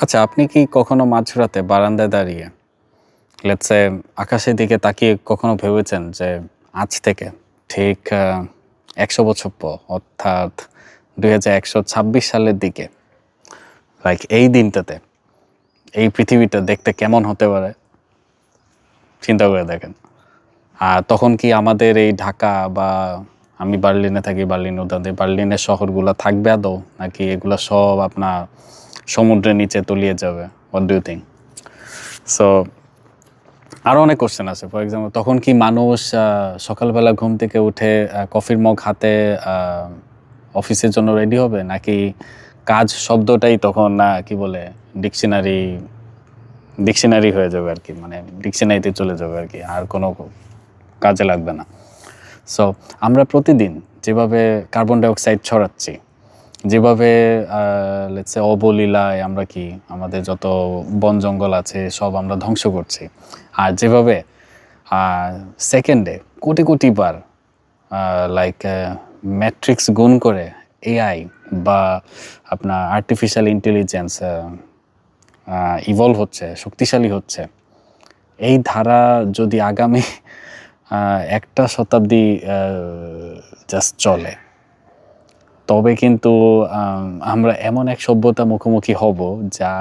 আচ্ছা, আপনি কি কখনো মাঝরাতে বারান্দায় দাঁড়িয়ে লেটস সে আকাশের দিকে তাকিয়ে কখনো ভেবেছেন যে আজ থেকে ঠিক ১০০ বছর পর অর্থাৎ ২১২৬ সালের দিকে লাইক এই দিনটাতে এই পৃথিবীটা দেখতে কেমন হতে পারে? চিন্তা করে দেখেন। আর তখন কি আমাদের এই ঢাকা বা আমি বার্লিনে থাকি, বার্লিন উদাহরণ দিই, বার্লিনের শহরগুলা থাকবে আদৌ? নাকি এগুলা সব আপনার সমুদ্রের নিচে তলিয়ে যাবে? What do you think? So আরও অনেক কোশ্চেন আছে। ফর এক্সাম্পল তখন কি মানুষ সকালবেলা ঘুম থেকে উঠে কফির মগ হাতে অফিসের জন্য রেডি হবে? নাকি কাজ শব্দটাই তখন কি বলে ডিকশনারি হয়ে যাবে আর কি, মানে ডিকশনারিতে চলে যাবে আর কি, আর কোনো কাজে লাগবে না। সো আমরা প্রতিদিন যেভাবে কার্বন ডাইঅক্সাইড ছড়াচ্ছি, যেভাবে লেটস সে অবলীলায় আমরা কি আমাদের যত বন জঙ্গল আছে সব আমরা ধ্বংস করছি, আর যেভাবে সেকেন্ডে কোটি কোটি বার লাইক ম্যাট্রিক্স গুণ করে এআই বা আপনার আর্টিফিশিয়াল ইন্টেলিজেন্স ইভলভ হচ্ছে, শক্তিশালী হচ্ছে, এই ধারা যদি আগামী একটা শতাব্দী জাস্ট চলে, তবে কিন্তু আমরা এমন এক সভ্যতা মুখোমুখি হব যা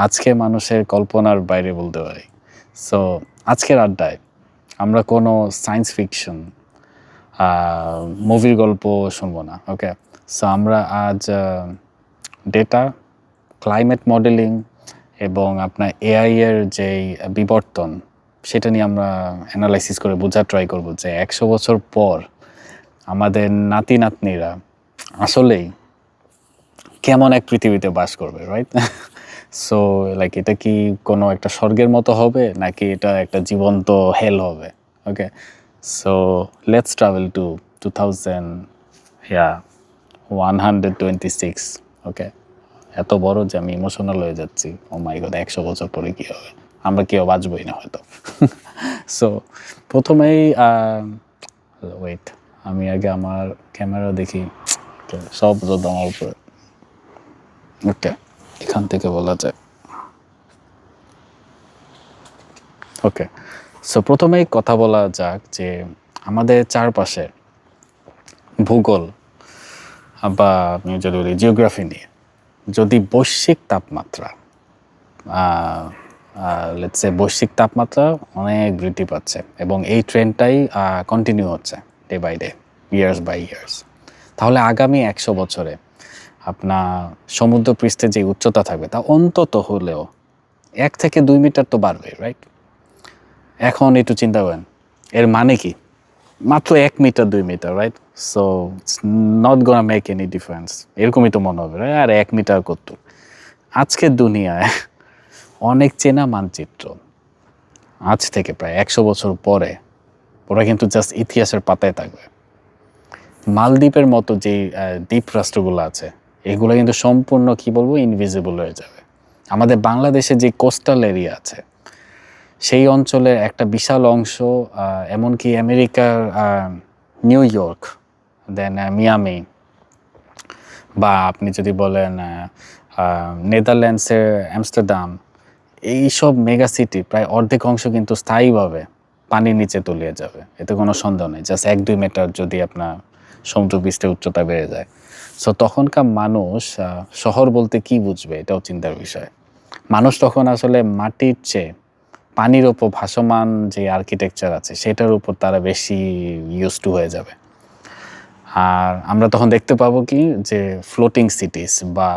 আজকে মানুষের কল্পনার বাইরে বলতে পারি। সো আজকের আড্ডায় আমরা কোনো সায়েন্স ফিকশন মুভির গল্প শুনবো না, ওকে? সো আমরা আজ ডেটা, ক্লাইমেট মডেলিং এবং আপনার এআই এর যেই বিবর্তন, সেটা নিয়ে আমরা অ্যানালাইসিস করে বোঝার ট্রাই করব যে ১০০ বছর পর আমাদের নাতি নাতনিরা আসলেই কেমন এক পৃথিবীতে বাস করবে, রাইট? সো লাইক এটা কি কোনো একটা স্বর্গের মতো হবে, নাকি এটা একটা জীবন্ত হেল হবে? ওকে, সো লেটস ট্রাভেল টু 2126। ওকে, এত বড় যে আমি ইমোশনাল হয়ে যাচ্ছি। ও মাই গড, ১০০ বছর পরে কী হবে? আমরা কেউ বাঁচবই না হয়তো। সো প্রথমেই ওয়েট, আমি আগে আমার ক্যামেরা দেখি, সব যত আমার উপরে। ওকে, এখান থেকে বলা যায়। ওকে, সো প্রথমেই কথা বলা যাক যে আমাদের চারপাশে ভূগোল বা আপনি যদি বলি জিওগ্রাফি নিয়ে, যদি বৈশ্বিক তাপমাত্রা লেটস সে বৈশ্বিক তাপমাত্রা অনেক বৃদ্ধি পাচ্ছে এবং এই ট্রেন্ডটাই কন্টিনিউ হচ্ছে day by day, years by years, তাহলে আগামী ১০০ বছরে আপনার সমুদ্রপৃষ্ঠে যে উচ্চতা থাকবে তা অন্তত হলেও ১ থেকে ২ মিটার তো বাড়বে, রাইট? এখন একটু চিন্তা করেন, এর মানে কি? মাত্র ১ meter ২ meter, right? So it's not gonna make any difference, এরকমই তো মনে হবে, আর ১ মিটার কত? আজকের দুনিয়ায় অনেক চেনা মানচিত্র আজ থেকে প্রায় ১০০ বছর পরে ওরা কিন্তু জাস্ট ইতিহাসের পাতায় থাকবে। মালদ্বীপের মতো যেই দ্বীপ রাষ্ট্রগুলো আছে এগুলো কিন্তু সম্পূর্ণ কি বলবো ইনভিজিবল হয়ে যাবে। আমাদের বাংলাদেশে যে কোস্টাল এরিয়া আছে সেই অঞ্চলের একটা বিশাল অংশ, এমনকি আমেরিকার নিউ ইয়র্ক, দেন মিয়ামি, বা আপনি যদি বলেন নেদারল্যান্ডসের আমস্টারডাম, এইসব মেগা সিটি প্রায় অর্ধেক অংশ কিন্তু স্থায়ীভাবে পানির নিচে তলিয়ে যাবে, এতে কোনো সন্দেহ নেই। জাস্ট ১-২ মিটার যদি আপনার সমুদ্রপৃষ্ঠের উচ্চতা বেড়ে যায়। সো তখনকার মানুষ শহর বলতে কি বুঝবে, এটাও চিন্তার বিষয়। মানুষ তখন আসলে মাটির চেয়ে পানির ওপর ভাসমান যে আর্কিটেকচার আছে সেটার উপর তারা বেশি ইউজ টু হয়ে যাবে। আর আমরা তখন দেখতে পাবো কি যে ফ্লোটিং সিটিস বা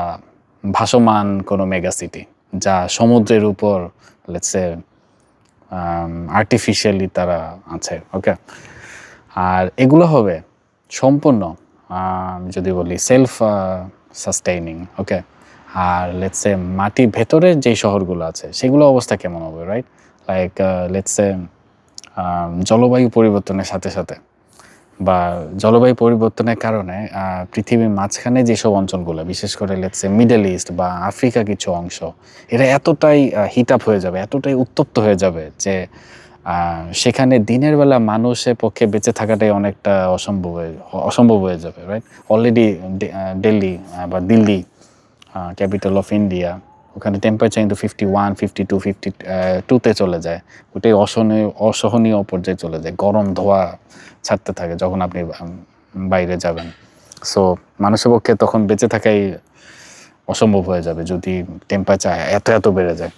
ভাসমান কোনো মেগা সিটি যা সমুদ্রের উপর লেটস সে আর্টিফিশিয়ালি তারা আছে, ওকে? আর এগুলো হবে সম্পূর্ণ যদি বলি সেলফ সাস্টেইনিং, ওকে? আর লেটস সে মাটির ভেতরের যেই শহরগুলো আছে সেগুলো অবস্থা কেমন হবে, রাইট? লাইক লেটস সে জলবায়ু পরিবর্তনের সাথে সাথে বা জলবায়ু পরিবর্তনের কারণে পৃথিবীর মাঝখানে যেসব অঞ্চলগুলো, বিশেষ করে লেটস সে মিডল ইস্ট বা আফ্রিকা কিছু অংশ, এরা এতটাই হিট আপ হয়ে যাবে, এতটাই উত্তপ্ত হয়ে যাবে যে সেখানে দিনের বেলা মানুষের পক্ষে বেঁচে থাকাটাই অনেকটা অসম্ভব হয়ে যাবে, right? Already Delhi capital of India, ওখানে টেম্পারেচার কিন্তু 51, 52, 52তে চলে যায়। ওটাই অসহনীয় পর্যায়ে চলে যায়, গরম ধোঁয়া ছাড়তে থাকে যখন আপনি বাইরে যাবেন। সো মানুষের পক্ষে তখন বেঁচে থাকাই অসম্ভব হয়ে যাবে যদি টেম্পারেচার এত বেড়ে যায়।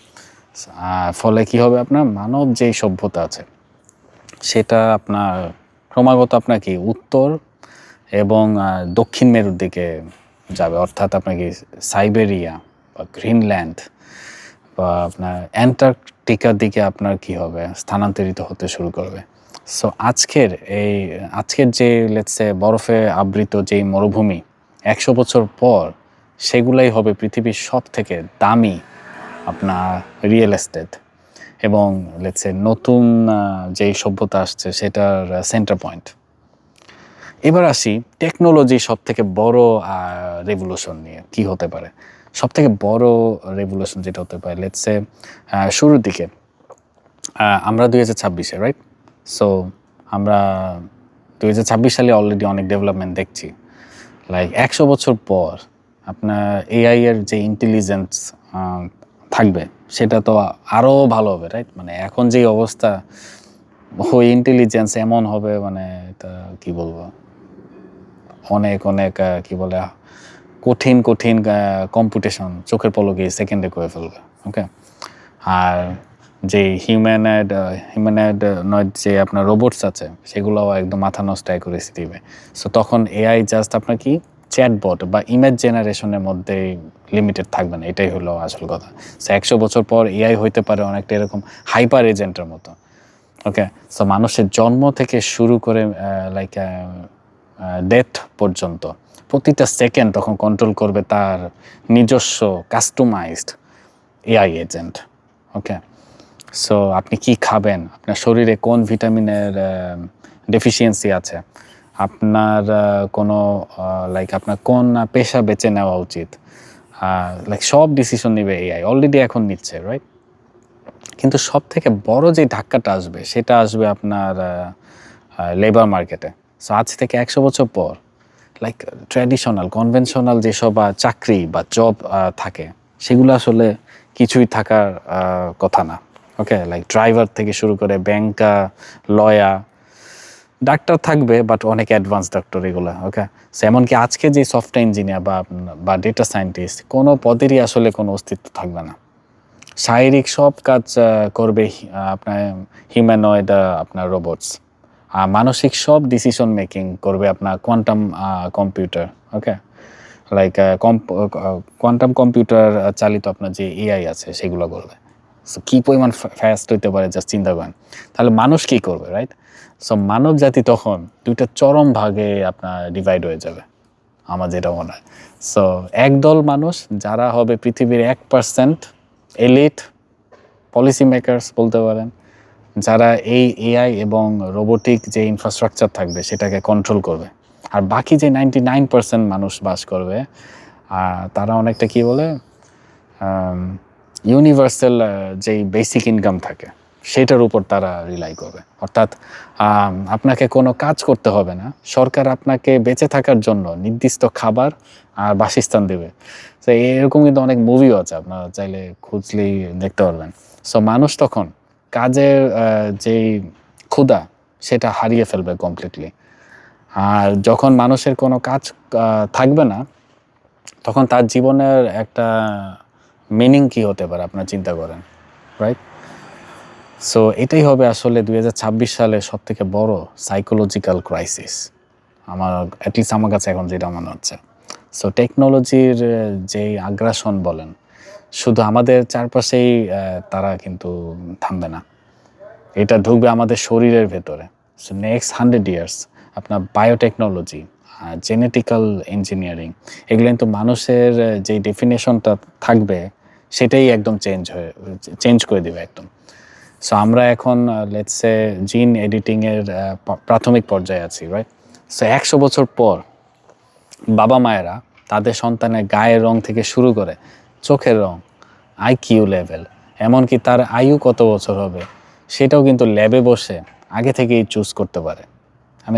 ফলে কি হবে, আপনার মানব যেই সভ্যতা আছে সেটা আপনার ক্রমাগত আপনার কি উত্তর এবং দক্ষিণ মেরুর দিকে যাবে, অর্থাৎ আপনার কি সাইবেরিয়া বা গ্রিনল্যান্ড বা আপনার অ্যান্টার্কটিকার দিকে আপনার কি হবে, স্থানান্তরিত হতে শুরু করবে। সো আজকের যে লেটস সে বরফে আবৃত যেই মরুভূমি 100 বছর পর সেগুলাই হবে পৃথিবীর সব থেকে দামি আপনার রিয়েল এস্টেট, এবং লেটস সে নতুন যেই সভ্যতা আসছে সেটার সেন্টার পয়েন্ট। এবার আসি টেকনোলজি সব থেকে বড় রেভলিউশন নিয়ে কি হতে পারে। সব থেকে বড় রেভলিউশন যেটা হতে পারে লেটস সে শুরুর দিকে আমরা 2026-এ রাইট। সো আমরা 2026 সালে অলরেডি অনেক ডেভেলপমেন্ট দেখছি। লাইক 100 বছর পর আপনার এআই এর যে ইন্টেলিজেন্স থাকবে সেটা তো আরও ভালো হবে রাইট। মানে এখন যেই অবস্থা, ওই ইন্টেলিজেন্স এমন হবে, মানে এটা কি বলবো, অনেক কি বলে কঠিন কম্পিটিশন চোখের পলকে সেকেন্ডে করে ফেলবে। ওকে, আর যে হিউম্যানয়েড যে আপনার রোবটস আছে সেগুলোও একদম মাথা নষ্ট অ্যাকুরেসি দিবে। সো তখন এআই জাস্ট আপনার কি চ্যাটবট বা ইমেজ জেনারেশনের মধ্যে লিমিটেড থাকবে না, এটাই হলো আসল কথা। সো 100 বছর পর এআই হইতে পারে অনেকটা এরকম হাইপার এজেন্টের মতো। ওকে, সো মানুষের জন্ম থেকে শুরু করে লাইক ডেথ পর্যন্ত প্রতিটা সেকেন্ড তখন কন্ট্রোল করবে তার নিজস্ব কাস্টমাইজড এআই এজেন্ট। ওকে, সো আপনি কি খাবেন, আপনার শরীরে কোন ভিটামিনের ডেফিসিয়েন্সি আছে, আপনার কোনো লাইক আপনার কোন পেশা বেছে নেওয়া উচিত, লাইক সব ডিসিশন নেবে এআই, অলরেডি এখন নিচ্ছে রাইট। কিন্তু সব থেকে বড় যে ধাক্কাটা আসবে সেটা আসবে আপনার লেবার মার্কেটে। সো আজ থেকে 100 বছর পর লাইক ট্র্যাডিশনাল কনভেনশনাল যেসব চাকরি বা জব থাকে সেগুলো আসলে কিছুই থাকার কথা না। ওকে, লাইক ড্রাইভার থেকে শুরু করে ব্যাংকা, লয়ার, ডাক্তার থাকবে বাট অনেক অ্যাডভান্স ডাক্তার এগুলো। ওকে, সো এমনকি আজকে যে সফটওয়্যার ইঞ্জিনিয়ার বা ডেটা সায়েন্টিস্ট কোনো পদেরই আসলে কোনো অস্তিত্ব থাকবে না। শারীরিক সব কাজ করবে আপনার হিউম্যানয়েড আপনার রোবটস, আর মানসিক সব ডিসিশন মেকিং করবে আপনার কোয়ান্টাম কম্পিউটার। ওকে, লাইক কোয়ান্টাম কম্পিউটার চালিত আপনার যে এআই আছে সেগুলো করবে। সো কী পরিমাণ ফাস্ট হইতে পারে জাস্ট চিন্তা করেন। তাহলে মানুষ কী করবে রাইট। সো মানব জাতি তখন দুইটা চরম ভাগে আপনার ডিভাইড হয়ে যাবে আমার যেটা মনে হয়। সো একদল মানুষ যারা হবে পৃথিবীর 1% এলিট পলিসি মেকার্স বলতে পারেন, যারা এই এআই এবং রোবোটিক যে ইনফ্রাস্ট্রাকচার থাকবে সেটাকে কন্ট্রোল করবে। আর বাকি যে 99% মানুষ বাস করবে তারা অনেকটা কি বলে ইউনিভার্সাল যেই বেসিক ইনকাম থাকে সেটার উপর তারা রিলাই করবে। অর্থাৎ আপনাকে কোনো কাজ করতে হবে না, সরকার আপনাকে বেঁচে থাকার জন্য নির্দিষ্ট খাবার আর বাসস্থান দেবে। তো এরকম কিন্তু অনেক মুভিও আছে, আপনারা চাইলে খুঁজলেই দেখতে পারবেন। সো মানুষ তখন কাজের যেই ক্ষুধা সেটা হারিয়ে ফেলবে কমপ্লিটলি। আর যখন মানুষের কোনো কাজ থাকবে না তখন তার জীবনের একটা মিনিং কী হতে পারে আপনারা চিন্তা করেন রাইট। সো এটাই হবে আসলে 2026 সালে সবথেকে বড় সাইকোলজিক্যাল ক্রাইসিস আমার, অ্যাটলিস্ট আমার কাছে এখন যেটা মনে হচ্ছে। সো টেকনোলজির যেই আগ্রাসন বলেন শুধু আমাদের চারপাশেই তারা কিন্তু থামবে না, এটা ঢুকবে আমাদের শরীরের ভেতরে। সো নেক্সট 100 ইয়ার্স আপনার বায়োটেকনোলজি, জেনেটিক্যাল ইঞ্জিনিয়ারিং, এগুলো কিন্তু মানুষের যে ডেফিনেশনটা থাকবে সেটাই একদম চেঞ্জ করে দেবে একদম। সো আমরা এখন লেটস সে জিন এডিটিংয়ের প্রাথমিক পর্যায়ে আছি রাইট। সো 100 বছর পর বাবা মায়েরা তাদের সন্তানের গায়ের রং থেকে শুরু করে চোখের রং, আইকিউ লেভেল, এমনকি তার আয়ু কত বছর হবে সেটাও কিন্তু ল্যাবে বসে আগে থেকেই চুজ করতে পারে।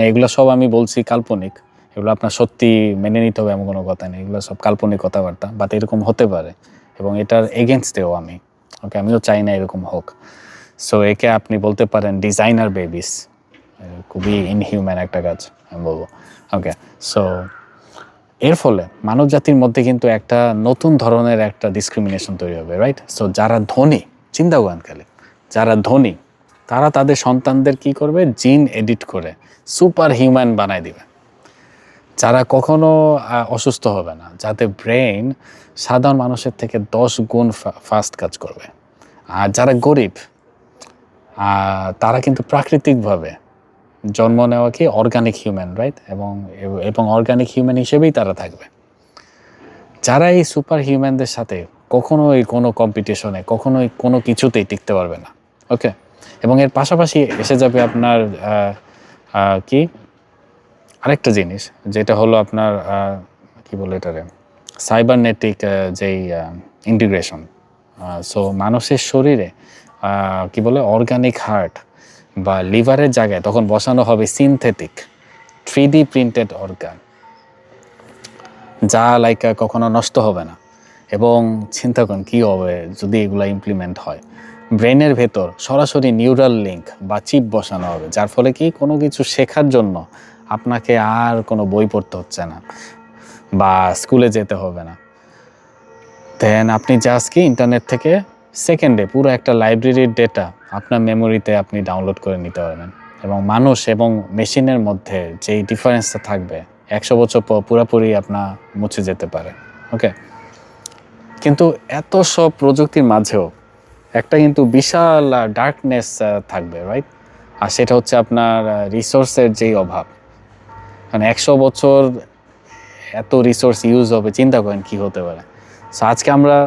এগুলো সব আমি বলছি কাল্পনিক, এগুলো আপনার সত্যি মেনে নিতে হবে এমন কোনো কথা নেই, এগুলো সব কাল্পনিক কথাবার্তা, বাট এরকম হতে পারে এবং এটার এগেনস্টেও আমি, ওকে, আমিও চাই না এরকম হোক। সো একে আপনি বলতে পারেন ডিজাইনার বেবিস, খুবই ইনহিউম্যান একটা কাজ আমি বলবো। ওকে, সো এর ফলে মানব জাতির মধ্যে কিন্তু একটা নতুন ধরনের একটা ডিসক্রিমিনেশন তৈরি হবে, রাইট? সো যারা ধনী, চিন্তা করেন খালি, যারা ধনী তারা তাদের সন্তানদের কি করবে, জিন এডিট করে সুপার হিউম্যান বানায় দিবে, যারা কখনো অসুস্থ হবে না, যাদের ব্রেন সাধারণ মানুষের থেকে 10 গুণ ফাস্ট কাজ করবে। আর যারা গরিব তারা কিন্তু প্রাকৃতিকভাবে জন্ম নেওয়া কি অর্গানিক হিউম্যান, রাইট? এবং অর্গানিক হিউম্যান হিসেবেই তারা থাকবে। যারা এই সুপার হিউম্যানদের সাথে কখনোই কোনো কম্পিটিশনে, কখনোই কোনো কিছুতেই টিকতে পারবে না, ওকে? এবং এর পাশাপাশি এসে যাবে আপনার কি আরেকটা জিনিস, যেটা হলো আপনার কি বলে এটারে, সাইবারনেটিক যেই ইন্টিগ্রেশন। সো মানুষের শরীরে কি বলে অর্গানিক হার্ট বা লিভারের জায়গায় তখন বসানো হবে সিনথেটিক 3D প্রিন্টেড অর্গান, যা লাইক কখনো নষ্ট হবে না। এবং চিন্তা করুন কী হবে যদি এগুলো ইমপ্লিমেন্ট হয়, ব্রেনের ভেতর সরাসরি নিউরাল লিঙ্ক বা চিপ বসানো হবে, যার ফলে কি কোনো কিছু শেখার জন্য আপনাকে আর কোনো বই পড়তে হচ্ছে না বা স্কুলে যেতে হবে না। দেন আপনি জাস্ট কি ইন্টারনেট থেকে সেকেন্ডে পুরো একটা লাইব্রেরির ডেটা আপনার মেমোরিতে আপনি ডাউনলোড করে নিতে পারবেন। এবং মানুষ এবং মেশিনের মধ্যে যেই ডিফারেন্সটা থাকবে 100 বছর পর পুরোপুরি আপনার মুছে যেতে পারে, ওকে? কিন্তু এত সব প্রযুক্তির মাঝেও একটা কিন্তু বিশাল ডার্কনেস থাকবে, রাইট? আর সেটা হচ্ছে আপনার রিসোর্সের যেই অভাব। মানে 100 বছর এত রিসোর্স ইউজ হবে, চিন্তা করেন কি হতে পারে। সো আজকে আমরা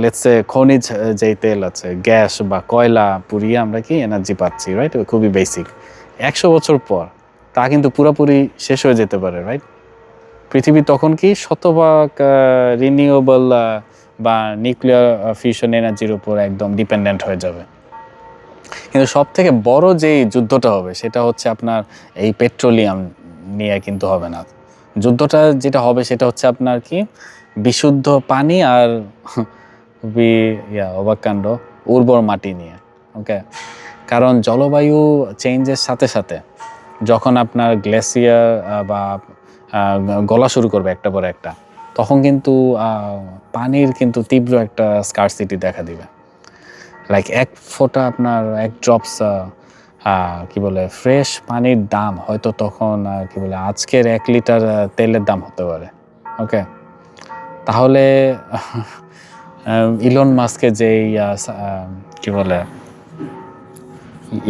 লেটস সে খনিজ যেই তেল আছে, গ্যাস বা কয়লা পুড়িয়ে আমরা কি এনার্জি পাচ্ছি, রাইট? খুবই বেসিক। 100 বছর পর তা কিন্তু পুরোপুরি শেষ হয়ে যেতে পারে, রাইট? পৃথিবী তখন কি শতভাগ রিনিউয়েবল বা নিউক্লিয়ার ফিউশন এনার্জির উপর একদম ডিপেন্ডেন্ট হয়ে যাবে। কিন্তু সব থেকে বড় যেই যুদ্ধটা হবে সেটা হচ্ছে আপনার এই পেট্রোলিয়াম নিয়ে কিন্তু হবে না। যুদ্ধটা যেটা হবে সেটা হচ্ছে আপনার কি বিশুদ্ধ পানি আর খুবই অবাক কাণ্ড উর্বর মাটি নিয়ে, ওকে? কারণ জলবায়ু চেঞ্জের সাথে সাথে যখন আপনার গ্লেসিয়ার বা গলা শুরু করবে একটা পর একটা, তখন কিন্তু পানির কিন্তু তীব্র একটা স্কারসিটি দেখা দিবে। লাইক এক ফোঁটা আপনার এক ড্রপস কি বলে ফ্রেশ পানির দাম হয়তো তখন কি বলে আজকের 1 লিটার তেলের দাম হতে পারে, ওকে? তাহলে ইলন মাস্কের যেই কি বলে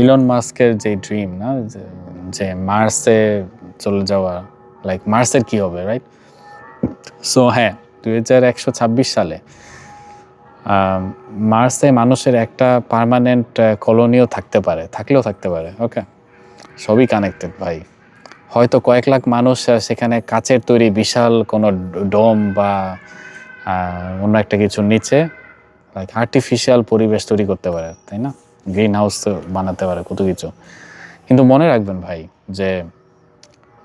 ইলন মাস্কের যে ড্রিম না, যে মার্সে চলে যাওয়া, লাইক মার্সের কি হবে, রাইট? সো হ্যাঁ, 2126 সালে মার্সে মানুষের একটা পার্মানেন্ট কলোনিও থাকতে পারে, থাকলেও থাকতে পারে, ওকে? সবই কানেক্টেড ভাই। হয়তো কয়েক লাখ মানুষ সেখানে কাচের তৈরি বিশাল কোনো ডোম বা অন্য একটা কিছুর নিচে লাইক আর্টিফিশিয়াল পরিবেশ তৈরি করতে পারে, তাই না? গ্রিন হাউস বানাতে পারে, কত কিছু। কিন্তু মনে রাখবেন ভাই যে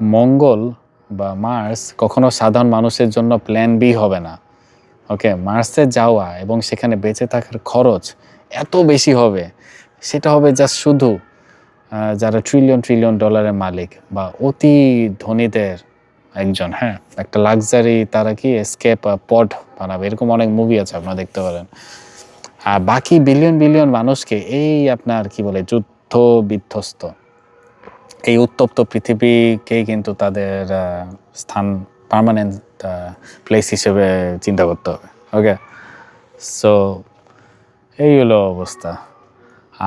মঙ্গল বা মার্স কখনো সাধারণ মানুষের জন্য প্ল্যান বি হবে না, ওকে? মার্সে যাওয়া এবং সেখানে বেঁচে থাকার খরচ এত বেশি হবে, সেটা হবে জাস্ট শুধু যারা ট্রিলিয়ন ট্রিলিয়ন ডলারের মালিক বা অতি ধনীদের একজন, হ্যাঁ, একটা লাক্সারি তারা কি এসকেপ পড বানাবে, এরকম অনেক মুভি আছে আপনারা দেখতে পারেন। আর বাকি বিলিয়ন বিলিয়ন মানুষকে এই আপনার কি বলে যুদ্ধ বিধ্বস্ত এই উত্তপ্ত পৃথিবীকেই কিন্তু তাদের স্থান পার্মানেন্ট প্লেস হিসেবে চিন্তা করতে হবে, ওকে? সো এই হলো অবস্থা।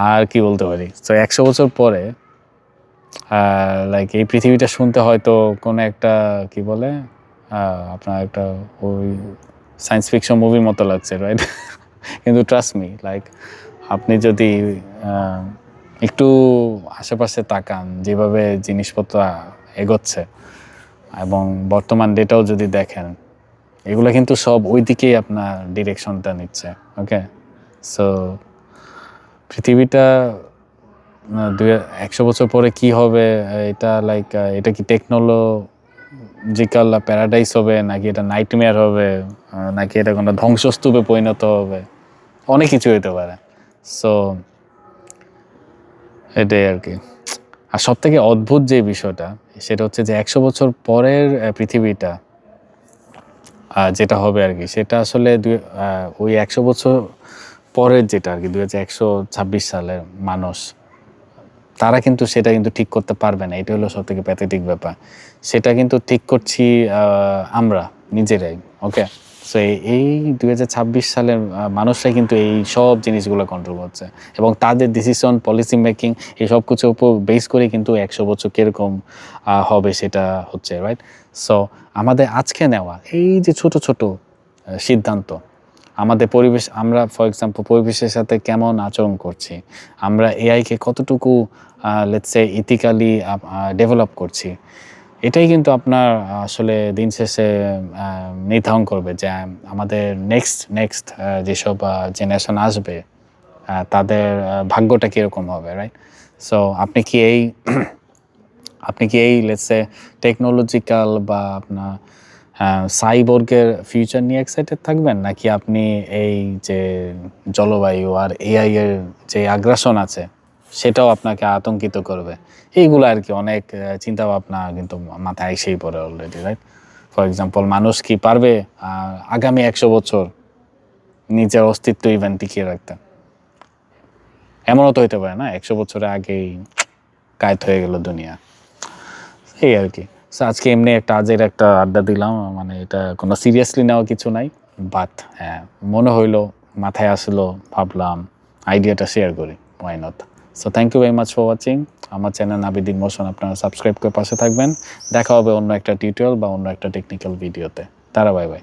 আর কি বলতে পারি, সো 100 বছর পরে লাইক এই পৃথিবীটা শুনতে হয়তো কোনো একটা কি বলে আপনার একটা ওই সায়েন্স ফিকশন মুভির মতো লাগছে, রাইট? কিন্তু ট্রাস্ট মি, লাইক আপনি যদি একটু আশেপাশে তাকান, যেভাবে জিনিসপত্র এগোচ্ছে এবং বর্তমান ডেটাও যদি দেখেন, এগুলো কিন্তু সব ওই দিকেই আপনার ডিরেকশনটা নিচ্ছে, ওকে? সো পৃথিবীটা 100 বছর পরে কি হবে, এটা লাইক এটা কি টেকনোলজিক্যাল প্যারাডাইস হবে, নাকি এটা নাইটমেয়ার হবে, নাকি এটা কোনো ধ্বংসস্তূপে পরিণত হবে, অনেক কিছু হতে পারে। সো এটাই আর কি। আর সব থেকে অদ্ভুত যে বিষয়টা সেটা হচ্ছে যে 100 বছর পরের পৃথিবীটা যেটা হবে আর কি, সেটা আসলে ওই 100 বছর পরের যেটা আর কি 2126 সালের মানুষ, তারা কিন্তু সেটা কিন্তু ঠিক করতে পারবে না। এটা হলো সব থেকে প্যাথেটিক ব্যাপার। সেটা কিন্তু ঠিক করছি আমরা নিজেরাই। ওকে, সো এই 2026 সালের মানুষরাই কিন্তু এই সব জিনিসগুলো কন্ট্রোল করছে, এবং তাদের ডিসিশন, পলিসি মেকিং, এই সব কিছুর উপর বেস করে কিন্তু 100 বছর কীরকম হবে সেটা হচ্ছে, রাইট? সো আমাদের আজকে নেওয়া এই যে ছোট ছোট সিদ্ধান্ত, আমাদের পরিবেশ, আমরা ফর এক্সাম্পল পরিবেশের সাথে কেমন আচরণ করছি, আমরা এআইকে কতটুকু লেটস সে ইথিক্যালি ডেভেলপ করছি, এটাই কিন্তু আপনার আসলে দিন শেষে নির্ধারণ করবে যে আমাদের নেক্সট যেসব জেনারেশন আসবে তাদের ভাগ্যটা কীরকম হবে, রাইট? সো আপনি কি এই লেটস সে টেকনোলজিক্যাল বা আপনার সাইবর্গের ফিউচার নিয়ে এক্সাইটেড থাকবেন, নাকি আপনি এই যে জলবায়ু আর এআই এর যে আগ্রাসন আছে সেটাও আপনাকে আতঙ্কিত করবে? এইগুলো আর কি অনেক চিন্তা ভাবনা কিন্তু মাথায় এসেই পড়ে অলরেডি, রাইট? ফর এক্সাম্পল, মানুষ কি পারবে আগামী 100 বছর নিজের অস্তিত্ব ইভেন টিকিয়ে রাখতে? এমনও তো হইতে পারে না 100 বছরের আগেই কায়েত হয়ে গেল দুনিয়া। এই আর কি। সো আজকে এমনি একটা আজের একটা আড্ডা দিলাম, মানে এটা কোনো সিরিয়াসলি নেওয়া কিছু নাই, বাট হ্যাঁ মনে হইলো, মাথায় আসলো, ভাবলাম আইডিয়াটা শেয়ার করি, why not. So thank you very much for watching. আমার চ্যানেল নাবিদ ইন মোশন আপনারা সাবস্ক্রাইব করে পাশে থাকবেন। দেখা হবে অন্য একটা টিউটোরিয়াল বা অন্য একটা টেকনিক্যাল ভিডিওতে। তারা বাই বাই।